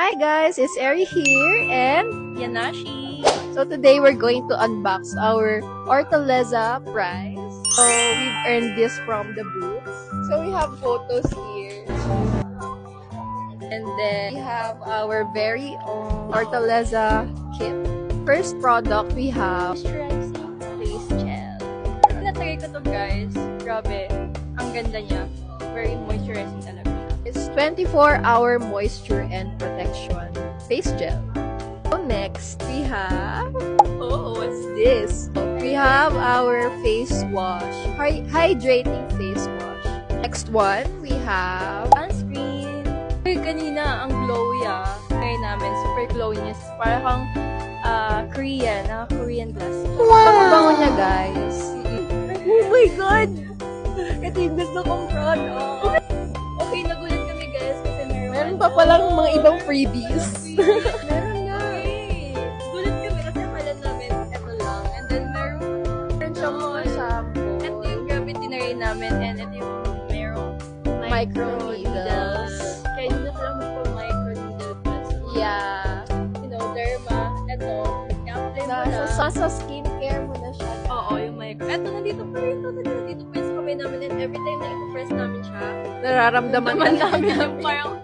Hi guys, it's Eri here and Yanashi. so today we're going to unbox our Hortaleza prize. So we've earned this from the booth. So we have photos here. And then we have our very own Hortaleza kit. First product we have Moisturizing face gel. Natry ko to guys. Grabe. Ang ganda niya. Very moisturizing talaga. It's 24-hour moisture and protection face gel. So next we have, oh, what's this? We have our face wash, hydrating face wash. Next one we have Sunscreen. Ay, kanina ang glowy Ngayon namin, super glowy niya. Parang Korean, Korean glass. Wow! Bango niya guys. Oh my God! Ito yung gusto kong product. Okay, nagulat kami guys kasi Meron pa palang mga ibang freebies. Meron nga eh. Gulat kami kasi akala namin ito lang. And then meron siyang mga shampoo. Ito yung gravity na rin namin and ito yung merong Micro needles. Kaya hindi na sila magpa-micro needle plus. Yeah. You know, derma. Ito. I-apply mo na. Nasa skincare mo na siya. Oo, yung micro. Ito, nandito pa rin. Nandito pa rin sa kamay namin. And every time na i-press namin siya, Nararamdaman namin yung parang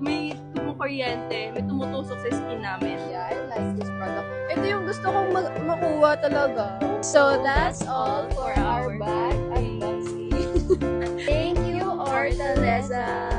may tumukuryente, may tumutusok sa skin namin. Yeah, I like this product. Ito yung gusto kong makuha talaga. So, that's all for our bag unboxing. Thank you, Hortaleza.